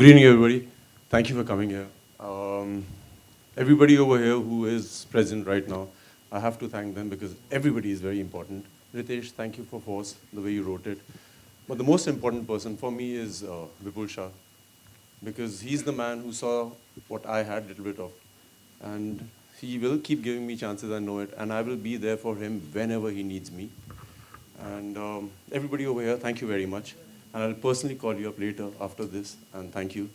Good evening, everybody. Thank you for coming here. Everybody over here who is present right now, I have to thank them because everybody is very important. Ritesh, thank you for Force, the way you wrote it. But the most important person for me is Vipul Shah, because he's the man who saw what I had a little bit of. And he will keep giving me chances, I know it, and I will be there for him whenever he needs me. And everybody over here, thank you very much. And I'll personally call you up later after this, and thank you.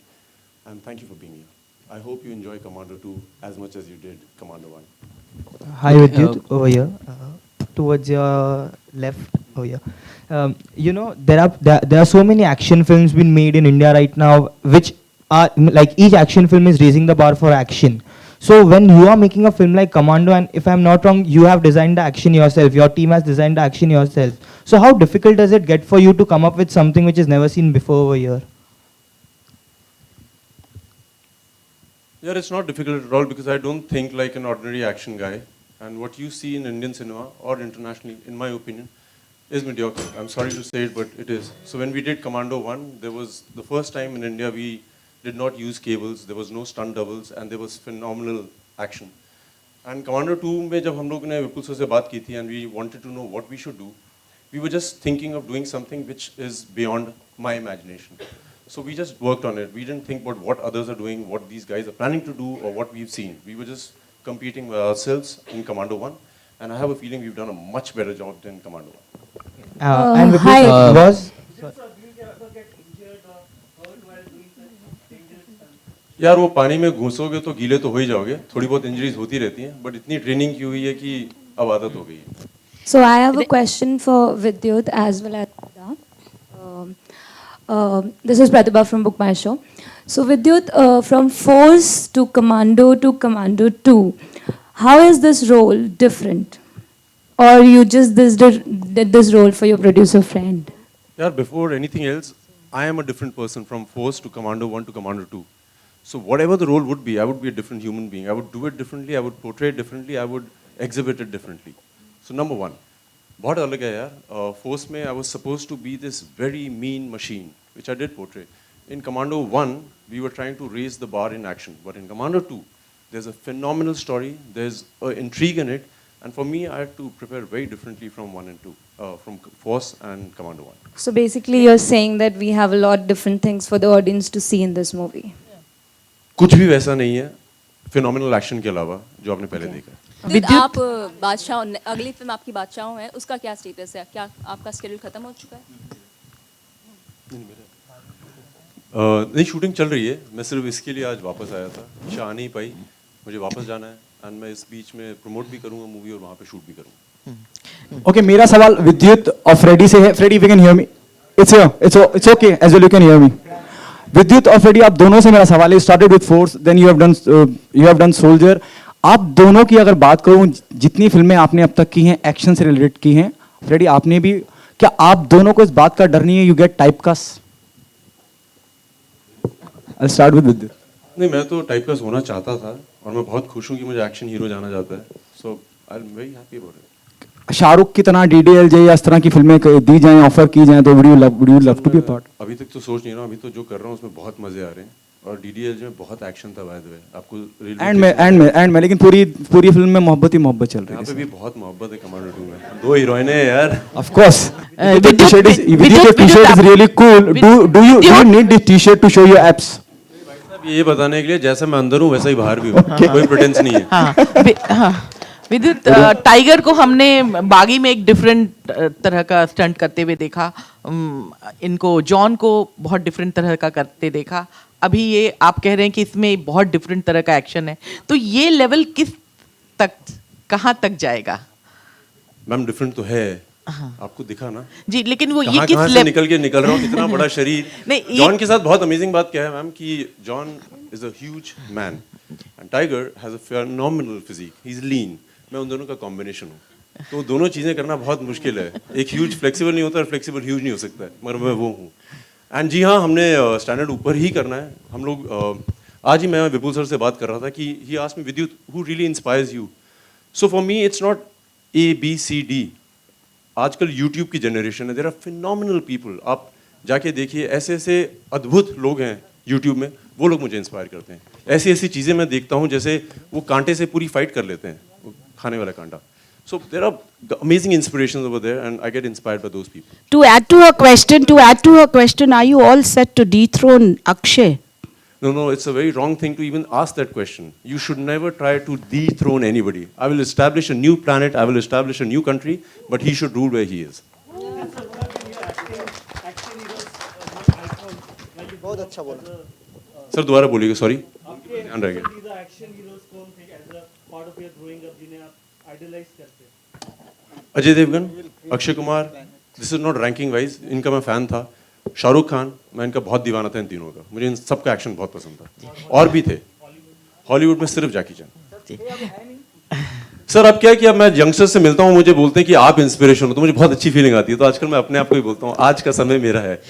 And thank you for being here. I hope you enjoy Commando 2 as much as you did Commando 1. Hi, Vidyut, over here, towards your left over here. There are so many action films being made in India right now, which are like each action film is raising the bar for action. So when you are making a film like Commando, and if I'm not wrong, you have designed the action yourself. Your team has designed the action yourself. So how difficult does it get for you to come up with something which is never seen before over here? Yeah, it's not difficult at all because I don't think like an ordinary action guy. And what you see in Indian cinema or internationally, in my opinion, is mediocre. I'm sorry to say it, but it is. So when we did Commando 1, there was the first time in India we did not use cables, there was no stunt doubles, and there was phenomenal action. And Commando 2 में जब हम लोग ने विपुल sir से बात की थी and we wanted to know what we should do, we were just thinking of doing something which is beyond my imagination. So we just worked on it. We didn't think about what others are doing, what these guys are planning to do, or what we've seen. We were just competing with ourselves in Commando 1, and I have a feeling we've done a much better job than Commando 1. And Hi. was यार वो पानी में घुसोगे तो गीले तो हो ही जाओगे, थोड़ी बहुत इंजरीज होती रहती हैं, बट इतनी ट्रेनिंग की हुई है कि अब आदत हो गई है. So I have a question for Vidyut as well as this is Pratibha from Book My Show. So Vidyut, from Force to Commando 2, how is this role different? Or you just did this role for your producer friend? यार before anything else, I am a different person from Force to Commando 1 to Commando 2. So whatever the role would be, I would be a different human being. I would do it differently, I would portray it differently, I would exhibit it differently. So number one, बहुत अलग है यार. Force में I was supposed to be this very mean machine, which I did portray. In Commando 1, we were trying to raise the bar in action. But in Commando 2, there's a phenomenal story, there's intrigue in it, and for me, I had to prepare very differently from 1 and 2, from Force and Commando 1. So basically you're saying that we have a lot different things for the audience to see in this movie. कुछ भी वैसा नहीं है phenomenal action के अलावा जो आपने पहले देखा है. विद्युत आप बादशाह अगली फिल्म आपकी बादशाह है उसका क्या स्टेटस है क्या आपका स्केड्यूल खत्म हो चुका है नहीं शूटिंग चल रही है मैं सिर्फ इसके लिए आज वापस आया था ईशा आ नहीं पाई मुझे वापस जाना है एंड मैं इस बीच में प्रमोट भी करूंगा मूवी और वहाँ पे शूट भी करूंगा. ओके मेरा सवाल विद्युत और फ्रेडी से है. Freddy if you can hear me it's okay as well you can hear me. Vidyut और फ्रेडी आप दोनों से मेरा सवाल है. Started with force then you have done soldier. आप दोनों की अगर बात करूं जितनी फिल्में आपने अब तक की हैं एक्शन से रिलेटेड की हैं फ्रेडी आपने भी क्या आप दोनों को इस बात का डर नहीं है you get typecast? I start with विद्युत. नहीं मैं तो टाइपकास्ट होना चाहता था और मैं बहुत खुश हूँ कि मुझे एक्शन हीरो जाना चाहता है. So I am very happy about it. Shahrukh की तरह डीडीएलजे या इस तरह की फिल्में दी जाएं ऑफर की जाएं तो would you love to be part? अभी तक तो सोच नहीं रहा हूँ. अभी तो जो कर रहा हूँ उसमें बहुत मजे आ रहे हैं और डीडीएलजे में बहुत एक्शन था बाय द वे. आपको एंड में लेकिन पूरी फिल्म में मोहब्बत ही मोहब्बत चल रही है. यहाँ पे भी बहुत मोहब्बत है कमांडो 2 में. 2 हीरोइन है यार. Of course. Vidit t-shirt is really cool. Do you need this t-shirt to show your abs? ये बताने के लिए जैसा मैं अंदर हूँ वैसा ही बाहर भी हूँ. कोई प्रेटेंस नहीं है. विद्युत टाइगर को हमने बागी में एक डिफरेंट तरह का स्टंट करते हुए देखा. इनको जॉन को बहुत डिफरेंट तरह का करते देखा. अभी ये आप कह रहे हैं कि इसमें बहुत डिफरेंट तरह का एक्शन है तो ये लेवल किस तक कहाँ तक जाएगा? मैम डिफरेंट तो है. आपको दिखा ना जी लेकिन वो ये किस से निकल रहा हूँ कितना बड़ा शरीर. जॉन के साथ बहुत अमेजिंग बात क्या है मैम कि John is a huge man and Tiger has a phenomenal physique. He is lean. मैं उन दोनों का कॉम्बिनेशन हूँ तो दोनों चीज़ें करना बहुत मुश्किल है. एक ह्यूज फ्लेक्सिबल नहीं होता और फ्लेक्सिबल ह्यूज नहीं हो सकता है मगर मैं वो हूँ. एंड जी हाँ हमने स्टैंडर्ड ऊपर ही करना है. हम लोग आज ही मैं विपुल सर से बात कर रहा था कि ही asked me Vidyut who really inspires you. So for me it's not ABCD. आजकल YouTube की जनरेशन है. There are phenomenal people. आप जाके देखिए ऐसे ऐसे अद्भुत लोग हैं यूट्यूब में, वो लोग मुझे इंस्पायर करते हैं। ऐसी ऐसी चीज़ें मैं देखता हूँ, जैसे वो कांटे से पूरी फाइट कर लेते हैं, वो खाने वाला कांटा। So there are amazing inspirations over there, and I get inspired by those people. To add to her question, are you all set to dethrone Akshay? No, it's a very wrong thing to even ask that question. You should never try to dethrone anybody. I will establish a new planet, I will establish a new country, but he should rule where he is. Sir दोबारा बोलिएगा, sorry, ध्यान रह गया। Ajay Devgan, Akshay Kumar, this is not ranking wise, इनका मैं fan था। शाहरुख खान, मैं इनका बहुत दीवाना था, इन तीनों का। मुझे इन सबका एक्शन बहुत पसंद था। और भी थे हॉलीवुड में, सिर्फ जैकी चैन। सर अब क्या है कि अब मैं यंगस्टर्स से मिलता हूँ, मुझे बोलते हैं कि आप इंस्पिरेशन हो, तो मुझे बहुत अच्छी फीलिंग आती है। तो आजकल मैं अपने आप को ही बोलता हूँ आज का समय मेरा है।